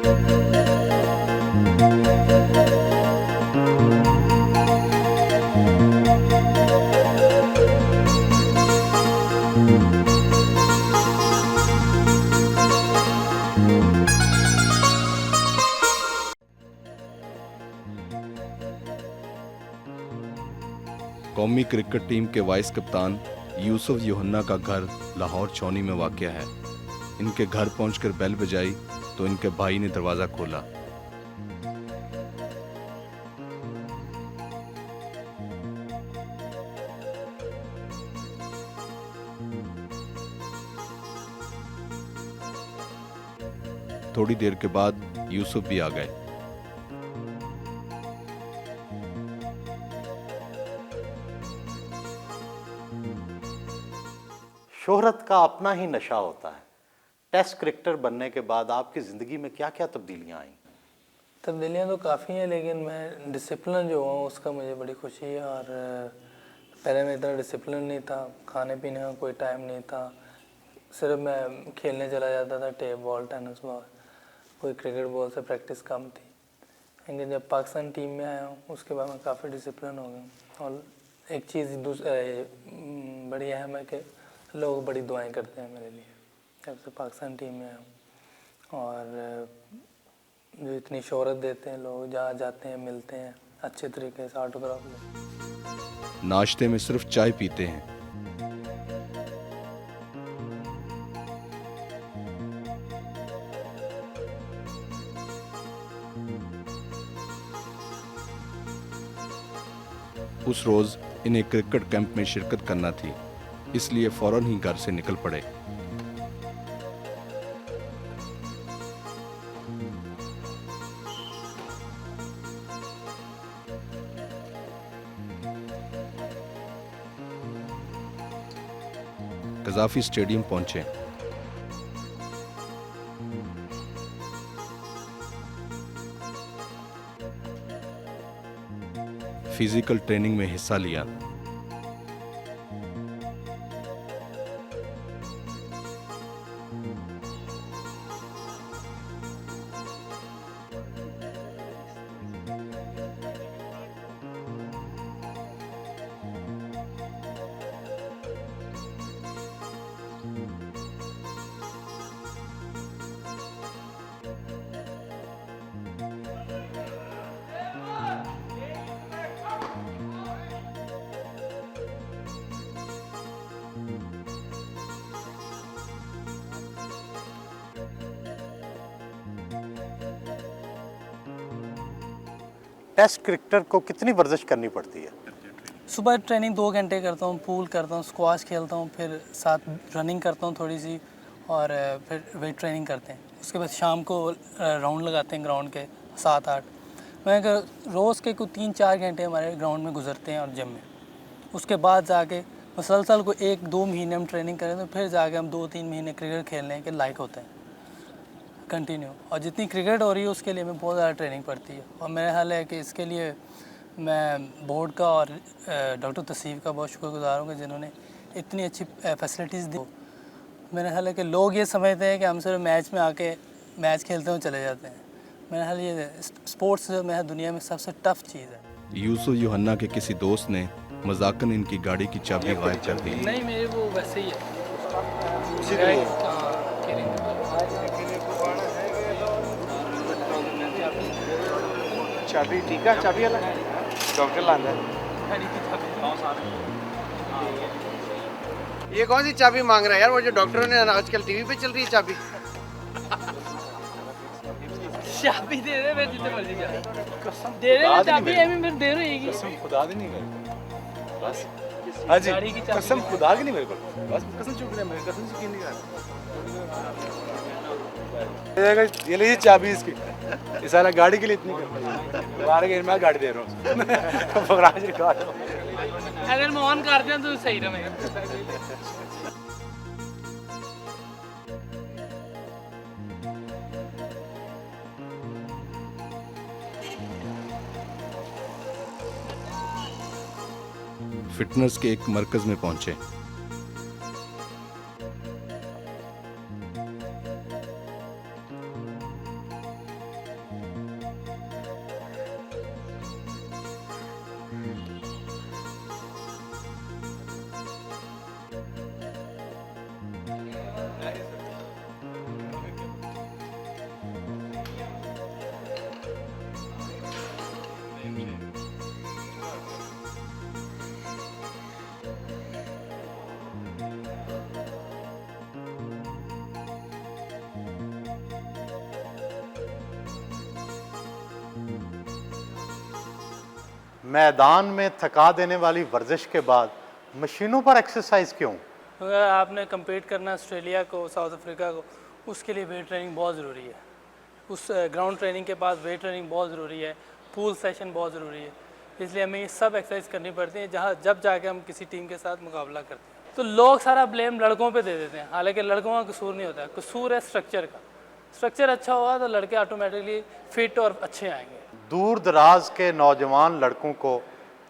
कौमी cricket team के vice कप्तान यूसुफ यूहन्ना का घर लाहौर छावनी में वाक़या है। इनके घर पहुंचकर बेल बजाई तो इनके भाई ने दरवाज़ा खोला। थोड़ी देर के बाद यूसुफ भी आ गए। शोहरत का अपना ही नशा होता है। टेस्ट क्रिकेटर बनने के बाद आपकी ज़िंदगी में क्या क्या तब्दीलियां आई? तब्दीलियाँ तो काफ़ी हैं, लेकिन मैं डिसिप्लिन जो हूँ उसका मुझे बड़ी खुशी है। और पहले मैं इतना डिसिप्लिन नहीं था, खाने पीने का कोई टाइम नहीं था, सिर्फ मैं खेलने चला जाता था, टेप बॉल, टेनिस बॉल, कोई क्रिकेट बॉल से प्रैक्टिस कम थी। लेकिन जब पाकिस्तान टीम में आया हूँ उसके बाद मैं काफ़ी डिसिप्लिन हो गया। और एक चीज़ बड़ी अहम है कि लोग बड़ी दुआएं करते हैं मेरे लिए जब से पाकिस्तान टीम में आया हूँ। और जो इतनी शोहरत देते हैं लोग, जहाँ जाते हैं मिलते हैं अच्छे तरीके से, ऑटोग्राफ लेते। नाश्ते में सिर्फ चाय पीते हैं। उस रोज इन्हें क्रिकेट कैंप में शिरकत करना थी, इसलिए फौरन ही घर से निकल पड़े। कज़ाफ़ी स्टेडियम पहुंचे। फिजिकल ट्रेनिंग में हिस्सा लिया। टेस्ट क्रिकेटर को कितनी वर्जिश करनी पड़ती है? सुबह ट्रेनिंग 2 घंटे करता हूँ, पूल करता हूँ, स्क्वाश खेलता हूँ, फिर साथ रनिंग करता हूँ थोड़ी सी, और फिर वेट ट्रेनिंग करते हैं। उसके बाद शाम को राउंड लगाते हैं ग्राउंड के 7-8। मैं रोज़ के कुछ 3-4 घंटे हमारे ग्राउंड में गुजरते हैं और जिम में। उसके बाद जाके मुसलसल को 1-2 महीने हम ट्रेनिंग करें तो फिर जाके हम 2-3 महीने क्रिकेट खेलने के लायक होते हैं कंटिन्यू। और जितनी क्रिकेट हो रही है उसके लिए हमें बहुत ज़्यादा ट्रेनिंग पड़ती है। और मेरा ख्याल है कि इसके लिए मैं बोर्ड का और डॉक्टर तसीफ का बहुत शुक्रगुजार हूँ कि जिन्होंने इतनी अच्छी फैसिलिटीज़ दी। मेरा ख्याल है कि लोग ये समझते हैं कि हम सिर्फ मैच में आके मैच खेलते हुए चले जाते हैं। मेरा ख्याल ये स्पोर्ट्स जो मेरा दुनिया में सबसे टफ चीज़ है। यूसुफ यूहन्ना के किसी दोस्त ने मजाकन इनकी गाड़ी की चाबी गायब कर दी। नहीं, मेरे वो वैसे ही है। चाबी ठीक है, चाबी वाला डॉक्टर लांदा है। ये कौन सी चाबी मांग रहा है यार? वो जो डॉक्टरों ने आजकल टीवी पे चल रही है चाबी। चाबी दे रहे, मैं जितने मर्जी जाए दे रहे, चाबी हमें मेरे दे रहेगी। कसम खुदा की नहीं मेरे को बस। हाँ जी, कसम खुदा की नहीं मेरे को बस। कसम चुप रहे, मेरे कसम यकीन नहीं कर। ये लीजिए चाबी इसकी। ये सारा गाड़ी के लिए इतनी कर, मैं गाड़ी दे रहा हूँ। अगर मैं ऑन कर दिया तो सही रहेगा। फिटनेस के एक मरकज में पहुंचे। मैदान में थका देने वाली वर्जिश के बाद मशीनों पर एक्सरसाइज क्यों? अगर आपने कम्पीट करना ऑस्ट्रेलिया को, साउथ अफ्रीका को, उसके लिए वेट ट्रेनिंग बहुत ज़रूरी है। उस ग्राउंड ट्रेनिंग के बाद वेट ट्रेनिंग बहुत ज़रूरी है, पूल सेशन बहुत ज़रूरी है। इसलिए हमें ये सब एक्सरसाइज करनी पड़ती है जब जाके हम किसी टीम के साथ मुकाबला करते हैं। तो लोग सारा ब्लेम लड़कों पे दे देते हैं, हालांकि लड़कों का कसूर नहीं होता, कसूर है स्ट्रक्चर का। स्ट्रक्चर अच्छा होगा तो लड़के ऑटोमेटिकली फिट और अच्छे आएंगे। दूर दराज के नौजवान लड़कों को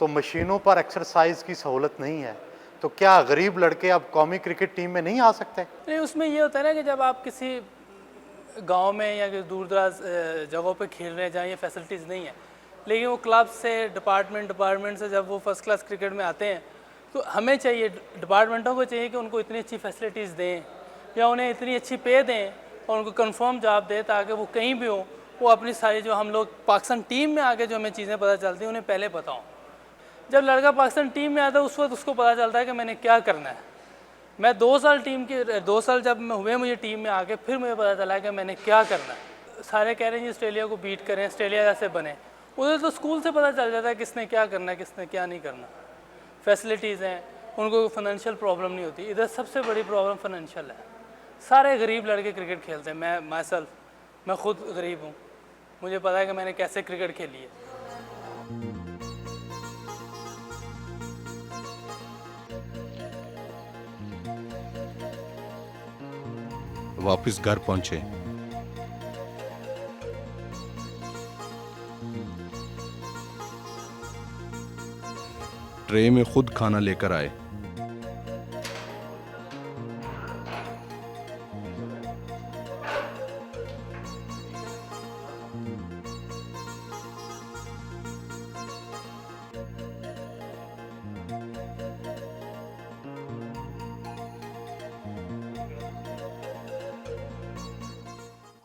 तो मशीनों पर एक्सरसाइज की सहूलत नहीं है, तो क्या गरीब लड़के अब कौमी क्रिकेट टीम में नहीं आ सकते? नहीं, उसमें ये होता है ना कि जब आप किसी गांव में या किसी दूर दराज जगहों पे खेल रहे हैं जहाँ ये फैसिलिटीज़ नहीं है, लेकिन वो क्लब से डिपार्टमेंट से जब वो फर्स्ट क्लास क्रिकेट में आते हैं तो हमें चाहिए, डिपार्टमेंटों को चाहिए कि उनको इतनी अच्छी फैसिलिटीज़ दें या उन्हें इतनी अच्छी पे दें और उनको कंफर्म जॉब दें ताकि वो कहीं भी हो वो अपनी सारी जो हम लोग पाकिस्तान टीम में आके जो हमें चीज़ें पता चलती हैं उन्हें पहले पता हो। जब लड़का पाकिस्तान टीम में आता है उस वक्त उसको पता चलता है कि मैंने क्या करना है। मैं 2 साल जब मैं हुए मुझे टीम में आके फिर मुझे पता चला कि मैंने क्या करना है। सारे कह रहे हैं जी ऑस्ट्रेलिया को बीट करें, ऑस्ट्रेलिया जैसे बने। उधर तो स्कूल से पता चल जाता है किसने क्या करना है, किसने क्या नहीं करना। फैसिलिटीज़ हैं, उनको फाइनेंशियल प्रॉब्लम नहीं होती। इधर सबसे बड़ी प्रॉब्लम फाइनेंशियल है। सारे गरीब लड़के क्रिकेट खेलते हैं। मैं खुद गरीब हूँ, मुझे पता है कि मैंने कैसे क्रिकेट खेली है। वापस घर पहुंचे। ट्रे में खुद खाना लेकर आए।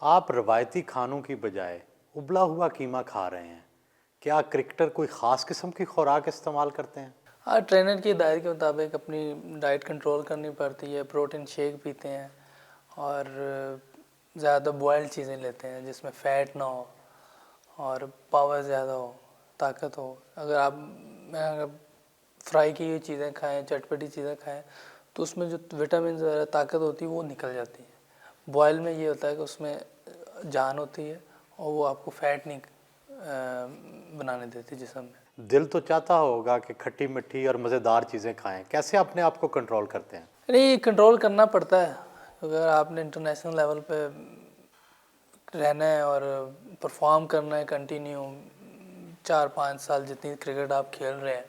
आप रवायती खानों की बजाय उबला हुआ कीमा खा रहे हैं, क्या क्रिकेटर कोई ख़ास किस्म की खुराक इस्तेमाल करते हैं? हाँ, ट्रेनर की हिदायत के मुताबिक अपनी डाइट कंट्रोल करनी पड़ती है। प्रोटीन शेक पीते हैं और ज़्यादा बॉयल्ड चीज़ें लेते हैं जिसमें फ़ैट ना हो और पावर ज़्यादा हो, ताकत हो। अगर फ्राई की हुई चीज़ें खाएं, चटपटी चीज़ें खाएं तो उसमें जो विटामिन वगैरह ताकत होती है वो निकल जाती है। बॉयल में ये होता है कि उसमें जान होती है और वो आपको फ़ैट नहीं बनाने देती जिस्म में। दिल तो चाहता होगा कि खट्टी मिट्टी और मज़ेदार चीज़ें खाएं, कैसे अपने आप को कंट्रोल करते हैं? नहीं, कंट्रोल करना पड़ता है। अगर आपने इंटरनेशनल लेवल पे रहना है और परफॉर्म करना है कंटिन्यू 4-5 साल जितनी क्रिकेट आप खेल रहे हैं,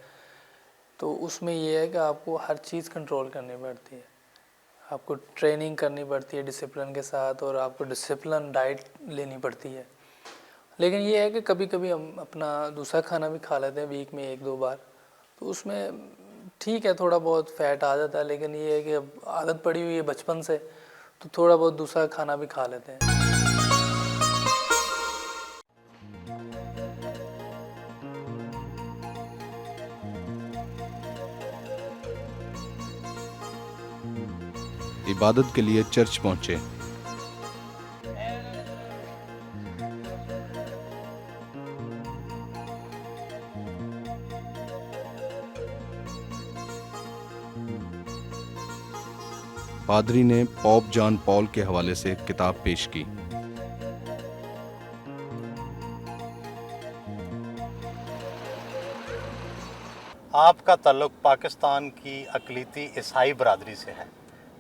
तो उसमें ये है कि आपको हर चीज़ कंट्रोल करनी पड़ती है। आपको ट्रेनिंग करनी पड़ती है डिसिप्लिन के साथ और आपको डिसिप्लिन डाइट लेनी पड़ती है। लेकिन ये है कि कभी कभी हम अपना दूसरा खाना भी खा लेते हैं वीक में 1-2 बार, तो उसमें ठीक है थोड़ा बहुत फ़ैट आ जाता है। लेकिन ये है कि अब आदत पड़ी हुई है बचपन से, तो थोड़ा बहुत दूसरा खाना भी खा लेते हैं। इबादत के लिए चर्च पहुंचे। पादरी ने पॉप जॉन पॉल के हवाले से किताब पेश की। आपका ताल्लुक पाकिस्तान की अक़लीती ईसाई बरादरी से है,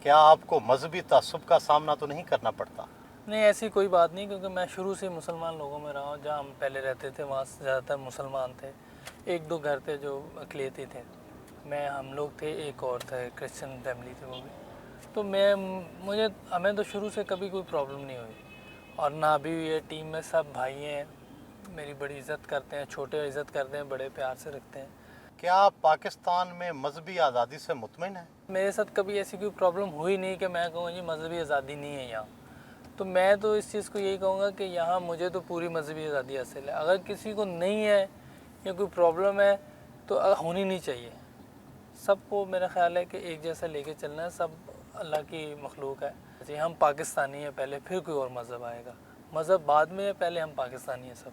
क्या आपको मजहबी तासुब का सामना तो नहीं करना पड़ता? नहीं, ऐसी कोई बात नहीं, क्योंकि मैं शुरू से मुसलमान लोगों में रहा हूँ। जहाँ हम पहले रहते थे वहाँ ज़्यादातर मुसलमान थे, 1-2 घर थे जो अक़लीती थे। हम लोग थे, एक और थे क्रिश्चियन फैमिली थी वो भी। तो हमें तो शुरू से कभी कोई प्रॉब्लम नहीं हुई और ना अभी हुई है। टीम में सब भाई हैं, मेरी बड़ी इज़्ज़त करते हैं, छोटे इज़्ज़त करते हैं, बड़े प्यार से रखते हैं। क्या आप पाकिस्तान में मजहबी आज़ादी से मुतमईन हैं? मेरे साथ कभी ऐसी कोई प्रॉब्लम हुई नहीं कि मैं कहूँ जी मजहबी आज़ादी नहीं है यहाँ। तो मैं तो इस चीज़ को यही कहूँगा कि यहाँ मुझे तो पूरी मजहबी आज़ादी हासिल है। अगर किसी को नहीं है या कोई प्रॉब्लम है तो होनी नहीं चाहिए। सबको मेरा ख़्याल है कि एक जैसा लेके चलना है। सब अल्लाह की मखलूक है जी। हम पाकिस्तानी हैं पहले, फिर कोई और मज़हब आएगा। मज़हब बाद में है, पहले हम पाकिस्तानी हैं सब।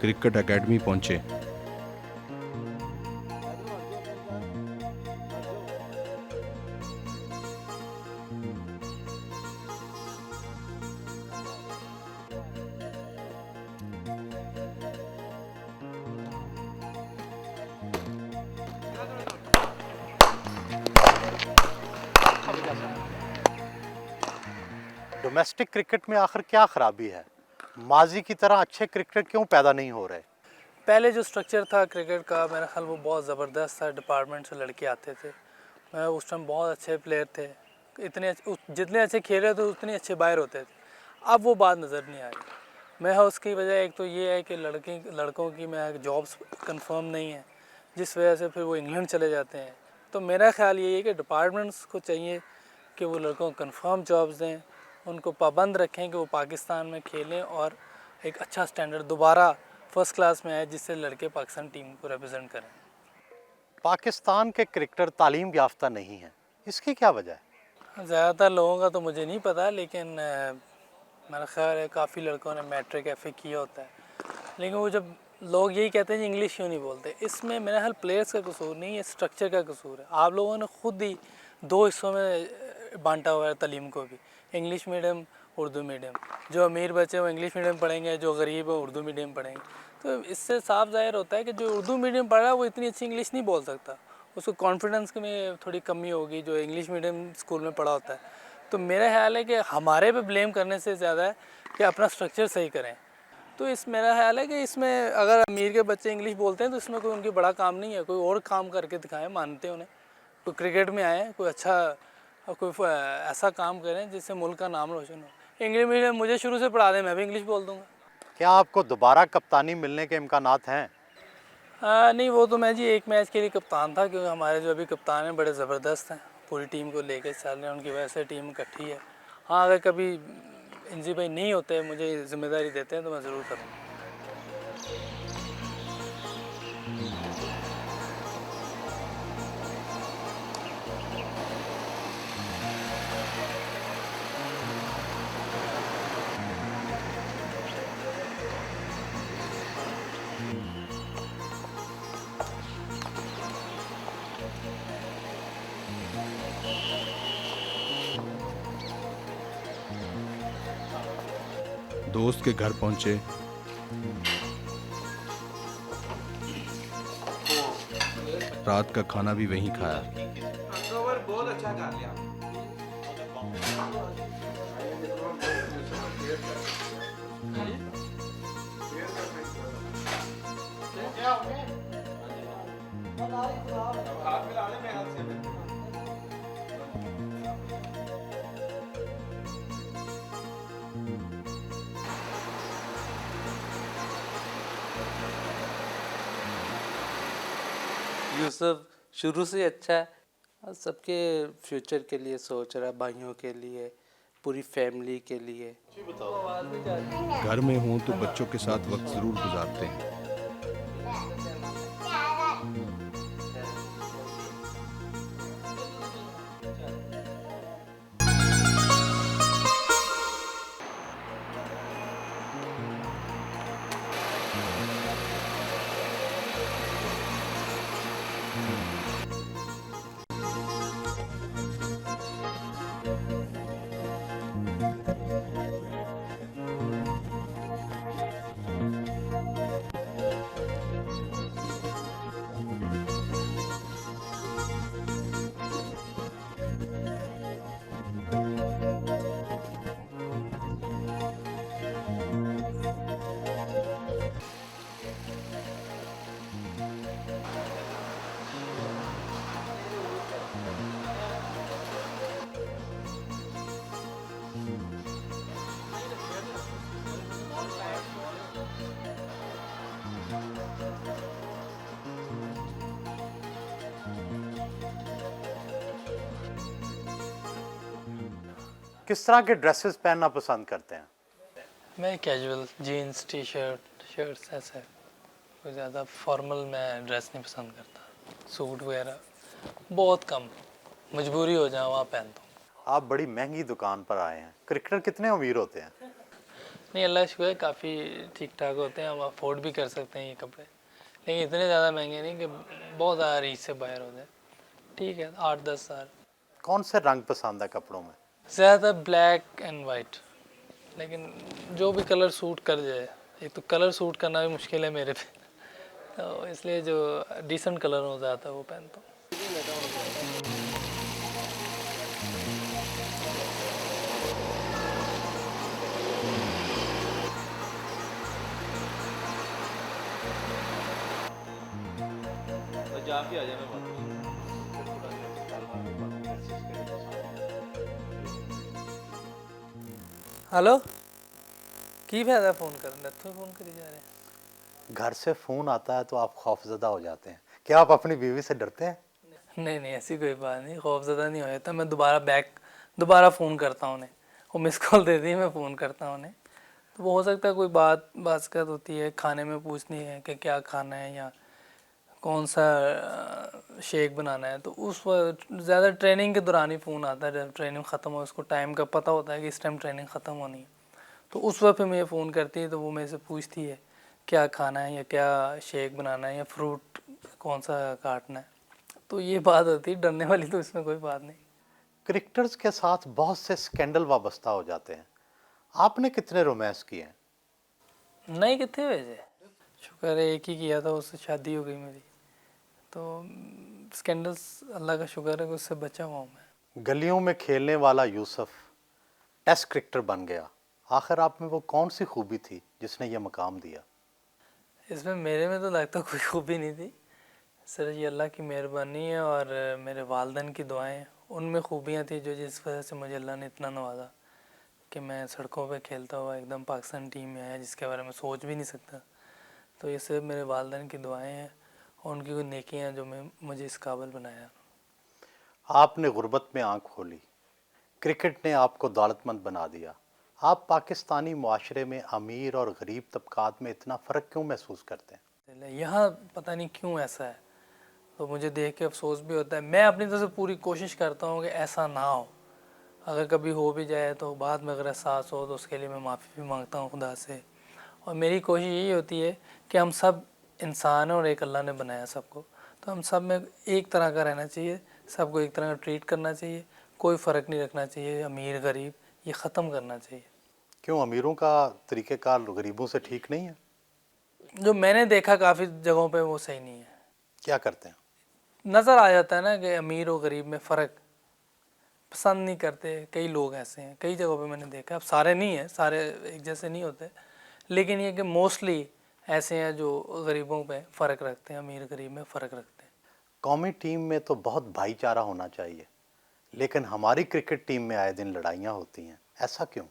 क्रिकेट एकेडमी पहुंचे। डोमेस्टिक क्रिकेट में आखिर क्या खराबी है? माजी की तरह अच्छे क्रिकेट क्यों पैदा नहीं हो रहे? पहले जो स्ट्रक्चर था क्रिकेट का, मेरा ख्याल वो बहुत ज़बरदस्त था। डिपार्टमेंट से लड़के आते थे, मैं उस टाइम बहुत अच्छे प्लेयर थे, जितने अच्छे खेल रहे थे उतने अच्छे बाहर होते थे। अब वो बात नज़र नहीं आ रही। मैं उसकी वजह एक तो ये है कि लड़कों की मैं जॉब्स कंफर्म नहीं है, जिस वजह से फिर वो इंग्लैंड चले जाते हैं। तो मेरा ख्याल ये है कि डिपार्टमेंट्स को चाहिए कि वो लड़कों को कंफर्म जॉब्स दें, उनको पाबंद रखें कि वो पाकिस्तान में खेलें और एक अच्छा स्टैंडर्ड दोबारा फर्स्ट क्लास में आए, जिससे लड़के पाकिस्तान टीम को रिप्रेजेंट करें। पाकिस्तान के क्रिकेटर तालीम याफ्ता नहीं हैं, इसकी क्या वजह है? ज़्यादातर लोगों का तो मुझे नहीं पता, लेकिन मेरा ख्याल है काफ़ी लड़कों ने मैट्रिक FA किया होता है। लेकिन वो जब लोग यही कहते हैं इंग्लिश क्यों नहीं बोलते, इसमें मेरा ख्याल प्लेयर्स का कसूर नहीं है, स्ट्रक्चर का कसूर है। आप लोगों ने खुद ही 2 हिस्सों में बांटा हुआ है तालीम को भी, इंग्लिश मीडियम, उर्दू मीडियम। जो अमीर बच्चे वो इंग्लिश मीडियम पढ़ेंगे, जो गरीब है उर्दू मीडियम पढ़ेंगे। तो इससे साफ जाहिर होता है कि जो उर्दू मीडियम पढ़ रहा है वो इतनी अच्छी इंग्लिश नहीं बोल सकता, उसको कॉन्फिडेंस में थोड़ी कमी होगी जो इंग्लिश मीडियम स्कूल में पढ़ा होता है। तो मेरा ख्याल है कि हमारे पे ब्लेम करने से ज़्यादा है कि अपना स्ट्रक्चर सही करें। तो मेरा ख्याल है कि इसमें अगर अमीर के बच्चे इंग्लिश बोलते हैं तो इसमें कोई उनकी बड़ा काम नहीं है, कोई और काम करके दिखाएं, मानते हैं उन्हें। तो क्रिकेट में आए, कोई अच्छा कोई ऐसा काम करें जिससे मुल्क का नाम रोशन हो। इंग्लिश मीडियम मुझे शुरू से पढ़ा दें, मैं भी इंग्लिश बोल दूँगा। क्या आपको दोबारा कप्तानी मिलने के इम्कानात हैं? नहीं, वो तो मैं जी एक मैच के लिए कप्तान था, क्योंकि हमारे जो अभी कप्तान हैं बड़े ज़बरदस्त हैं, पूरी टीम को लेकर चल रहे हैं, उनकी वजह से टीम इकट्ठी है। हाँ, अगर कभी इंजी भाई नहीं होते, मुझे ज़िम्मेदारी देते हैं तो मैं ज़रूर करूँगा। दोस्त के घर पहुंचे, रात का खाना भी वहीं खाया। बहुत अच्छा कर लिया। यूसुफ शुरू से अच्छा है और सबके फ्यूचर के लिए सोच रहा है, भाइयों के लिए, पूरी फैमिली के लिए। घर में हूं तो बच्चों के साथ वक्त जरूर गुजारते हैं। किस तरह के ड्रेसेस पहनना पसंद करते हैं? मैं casual jeans, T shirt, shirts, ऐसे कोई ज़्यादा फॉर्मल मैं ड्रेस नहीं पसंद करता। सूट वगैरह बहुत कम, मजबूरी हो जाए वहाँ पहनता हूँ। आप बड़ी महंगी दुकान पर आए हैं, क्रिकेटर कितने अमीर होते हैं? नहीं, अल्लाह शुक्र है काफ़ी ठीक ठाक होते हैं, हम अफोर्ड भी कर सकते हैं ये कपड़े, लेकिन इतने ज़्यादा महंगे नहीं कि बहुत ज़्यादा रीच से बाहर हो जाए। ठीक है, 8-10 हज़ार। कौन से रंग पसंद है कपड़ों में? ज़्यादातर ब्लैक एंड वाइट, लेकिन जो भी कलर सूट कर जाए। एक तो कलर सूट करना भी मुश्किल है मेरे पे, तो इसलिए जो डिसेंट कलर हो जाता है वो पहनता हूँ। हेलो की फायदा फ़ोन करने इत्थों फ़ोन करी जा रहे हैं। घर से फ़ोन आता है तो आप खौफजदा हो जाते हैं। क्या आप अपनी बीवी से डरते हैं? नहीं नहीं, ऐसी कोई बात नहीं, खौफज़दा नहीं हो जाता। मैं दोबारा फ़ोन करता हूँ उन्हें, वो मिस कॉल देती है, मैं फ़ोन करता हूँ उन्हें। तो वो हो सकता है कोई बात होती है, खाने में पूछनी है कि क्या खाना है या कौन सा शेक बनाना है। तो उस वक्त ज़्यादा ट्रेनिंग के दौरान ही फ़ोन आता है, जब ट्रेनिंग ख़त्म हो, उसको टाइम का पता होता है कि इस टाइम ट्रेनिंग ख़त्म होनी है, तो उस वक्त मुझे फ़ोन करती है। तो वो मेरे से पूछती है क्या खाना है या क्या शेक बनाना है या फ्रूट कौन सा काटना है। तो ये बात होती है, डरने वाली तो इसमें कोई बात नहीं। क्रिकेटर्स के साथ बहुत से स्कैंडल वाबस्ता हो जाते हैं। आपने कितने रोमांस किए हैं? नहीं कितने वैसे, शुक्र है एक ही किया था, उससे शादी हो गई मेरी। तो स्कैंडल्स अल्लाह का शुक्र है कि उससे बचा हुआ हूँ मैं। गलियों में खेलने वाला यूसुफ टेस्ट क्रिकेटर बन गया। आखिर आप में वो कौन सी खूबी थी जिसने ये मकाम दिया? इसमें मेरे में तो लगता कोई खूबी नहीं थी, सिर्फ ये अल्लाह की मेहरबानी है और मेरे वालदैन की दुआएं, उनमें खूबियाँ थी जो जिस वजह से मुझे अल्लाह ने इतना नवाजा कि मैं सड़कों पे खेलता हुआ एकदम पाकिस्तान टीम में आया, जिसके बारे में सोच भी नहीं सकता। तो ये सिर्फ मेरे वालदैन की दुआएं हैं और उनकी कोई नेकियां जो मुझे इस काबिल बनाया। आपने गुर्बत में आंख खोली, क्रिकेट ने आपको दौलतमंद बना दिया। आप पाकिस्तानी मुआशरे में अमीर और गरीब तबकात में इतना फ़र्क क्यों महसूस करते हैं? यहाँ पता नहीं क्यों ऐसा है, तो मुझे देख के अफसोस भी होता है। मैं अपनी तरफ से पूरी कोशिश करता हूँ कि ऐसा ना हो, अगर कभी हो भी जाए तो बाद में अगर एहसास हो तो उसके लिए मैं माफ़ी भी मांगता हूँ खुदा से। और मेरी कोशिश यही होती है कि हम सब इंसान हैं और एक अल्लाह ने बनाया सबको, तो हम सब में एक तरह का रहना चाहिए, सबको एक तरह का ट्रीट करना चाहिए, कोई फ़र्क नहीं रखना चाहिए अमीर गरीब, ये ख़त्म करना चाहिए। क्यों अमीरों का तरीक़ेकार गरीबों से ठीक नहीं है? जो मैंने देखा काफ़ी जगहों पे वो सही नहीं है। क्या करते हैं? नज़र आ जाता है ना कि अमीर और गरीब में फ़र्क पसंद नहीं करते, कई लोग ऐसे हैं, कई जगहों पे मैंने देखा। अब सारे नहीं हैं, सारे एक जैसे नहीं होते, लेकिन ये कि मोस्टली ऐसे हैं जो गरीबों पे फ़र्क रखते हैं, अमीर गरीब में फ़र्क रखते हैं। कौमी टीम में तो बहुत भाईचारा होना चाहिए, लेकिन हमारी क्रिकेट टीम में आए दिन लड़ाइयाँ होती हैं, ऐसा क्यों?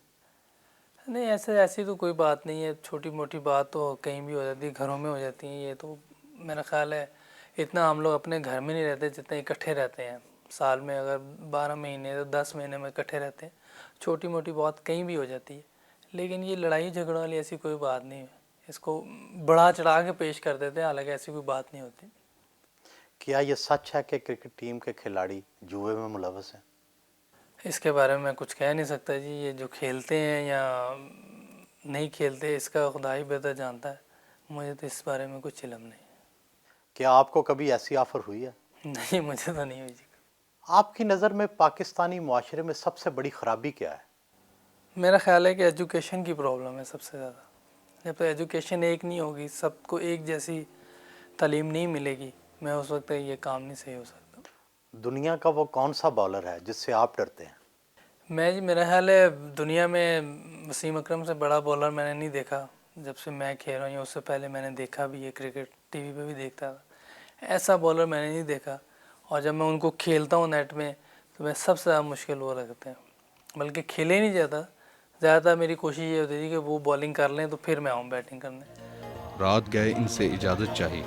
नहीं ऐसी तो कोई बात नहीं है, छोटी मोटी बात तो कहीं भी हो जाती है, घरों में हो जाती है। ये तो मेरा ख्याल है इतना हम लोग अपने घर में नहीं रहते जितने इकट्ठे रहते हैं। साल में अगर 12 महीने तो 10 महीने में इकट्ठे रहते हैं, छोटी मोटी बात कहीं भी हो जाती है। लेकिन ये लड़ाई झगड़ों वाली ऐसी कोई बात नहीं है, इसको बढ़ा चढ़ा के पेश कर देते हैं, हालांकि ऐसी कोई बात नहीं होती। क्या ये सच है कि क्रिकेट टीम के खिलाड़ी जुए में मुलव्वस हैं? इसके बारे में मैं कुछ कह नहीं सकता जी, ये जो खेलते हैं या नहीं खेलते इसका खुदा ही बेहतर जानता है, मुझे तो इस बारे में कुछ इल्म नहीं। क्या आपको कभी ऐसी ऑफ़र हुई है? नहीं मुझे तो नहीं हुई जी। आपकी नज़र में पाकिस्तानी मुआशरे में सबसे बड़ी ख़राबी क्या है? मेरा ख्याल है कि एजुकेशन की प्रॉब्लम है सबसे ज़्यादा। जब तक एजुकेशन एक नहीं होगी, सबको एक जैसी तालीम नहीं मिलेगी, मैं उस वक्त ये काम नहीं सही हो सकता। दुनिया का वो कौन सा बॉलर है जिससे आप डरते हैं? मैं जी, मेरा ख्याल है दुनिया में वसीम अकरम से बड़ा बॉलर मैंने नहीं देखा। जब से मैं खेल रहा हूँ या उससे पहले मैंने देखा भी है, क्रिकेट टीवी पे भी देखता था, ऐसा बॉलर मैंने नहीं देखा। और जब मैं उनको खेलता हूँ नेट में तो मैं सबसे ज़्यादा मुश्किल वो लगते हैं, बल्कि खेले ही नहीं जाता। ज़्यादातर मेरी कोशिश ये होती थी कि वो बॉलिंग कर लें तो फिर मैं आऊँ बैटिंग करने। रात गए इनसे इजाज़त चाहिए।